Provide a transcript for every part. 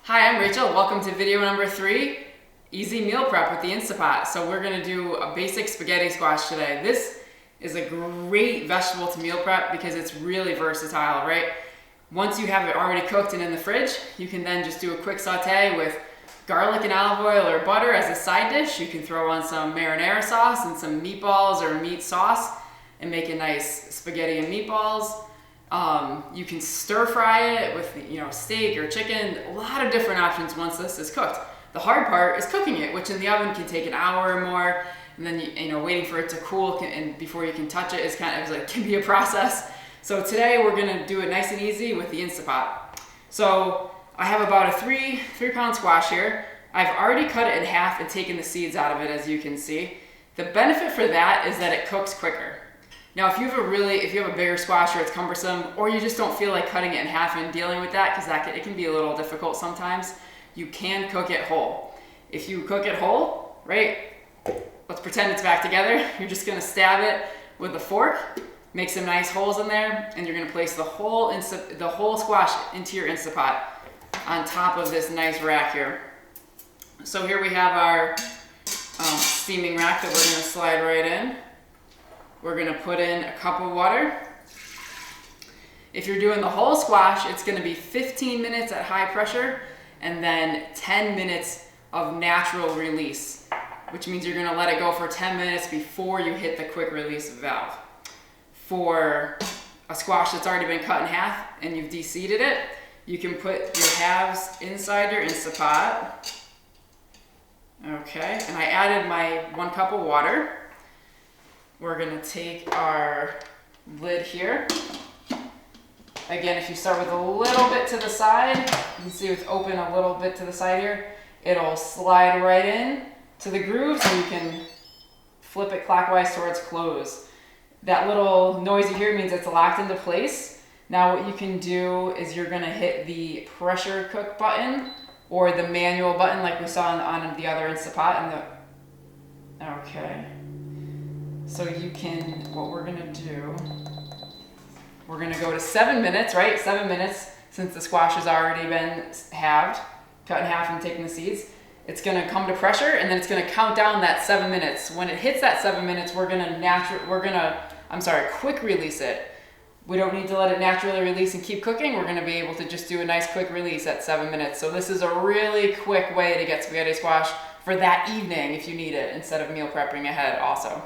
Hi, I'm Rachel. Welcome to video number 3, Easy Meal Prep with the Instapot. So we're gonna do a basic spaghetti squash today. This is a great vegetable to meal prep because it's really versatile, right? Once you have it already cooked and in the fridge, you can then just do a quick saute with garlic and olive oil or butter as a side dish. You can throw on some marinara sauce and some meatballs or meat sauce and make a nice spaghetti and meatballs. You can stir fry it with steak or chicken, a lot of different options once this is cooked. The hard part is cooking it, which in the oven can take an hour or more, and then waiting for it to cool and before you can touch it is can be a process. So today we're gonna do it nice and easy with the Instapot. So I have about a 3-pound squash here. I've already cut it in half and taken the seeds out of it, as you can see. The benefit for that is that it cooks quicker. Now, if you have a bigger squash or it's cumbersome, or you just don't feel like cutting it in half and dealing with that, because it can be a little difficult sometimes, you can cook it whole. If you cook it whole, right, let's pretend it's back together. You're just gonna stab it with a fork, make some nice holes in there, and you're gonna place the whole squash into your Instapot on top of this nice rack here. So here we have our steaming rack that we're gonna slide right in. We're gonna put in a cup of water. If you're doing the whole squash, it's gonna be 15 minutes at high pressure and then 10 minutes of natural release, which means you're gonna let it go for 10 minutes before you hit the quick release valve. For a squash that's already been cut in half and you've de-seeded it, you can put your halves inside your Instapot. Okay, and I added my 1 cup of water. We're gonna take our lid here. Again, if you start with a little bit to the side, you can see it's open a little bit to the side here, it'll slide right in to the groove so you can flip it clockwise towards close. That little noise you hear means it's locked into place. Now what you can do is you're gonna hit the pressure cook button or the manual button like we saw on the other Instapot. Okay. So what we're gonna do, we're gonna go to 7 minutes, right? 7 minutes, since the squash has already been halved, cut in half and taken the seeds. It's gonna come to pressure and then it's gonna count down that 7 minutes. When it hits that 7 minutes, we're gonna quick release it. We don't need to let it naturally release and keep cooking. We're gonna be able to just do a nice quick release at 7 minutes. So this is a really quick way to get spaghetti squash for that evening if you need it, instead of meal prepping ahead also.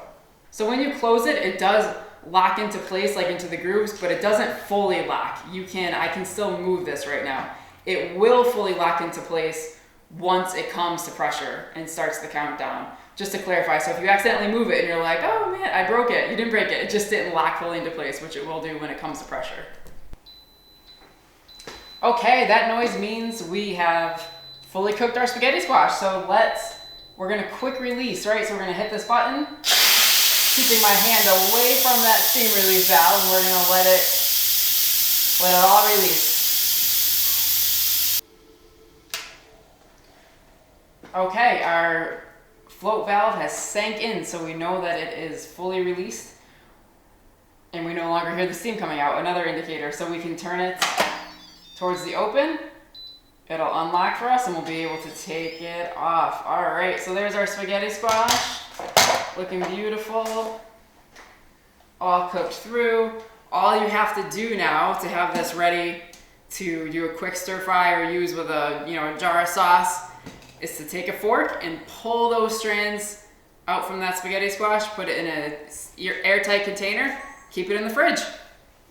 So when you close it, it does lock into place, like into the grooves, but it doesn't fully lock. I can still move this right now. It will fully lock into place once it comes to pressure and starts the countdown. Just to clarify, so if you accidentally move it and you're like, oh man, I broke it, you didn't break it, it just didn't lock fully into place, which it will do when it comes to pressure. Okay, that noise means we have fully cooked our spaghetti squash. So we're gonna quick release, right? So we're gonna hit this button, keeping my hand away from that steam release valve, and we're gonna let it all release. Okay, our float valve has sank in, so we know that it is fully released, and we no longer hear the steam coming out, another indicator. So we can turn it towards the open, it'll unlock for us, and we'll be able to take it off. All right, so there's our spaghetti squash. Looking beautiful, all cooked through. All you have to do now to have this ready to do a quick stir fry or use with a jar of sauce is to take a fork and pull those strands out from that spaghetti squash, put it in an airtight container, keep it in the fridge.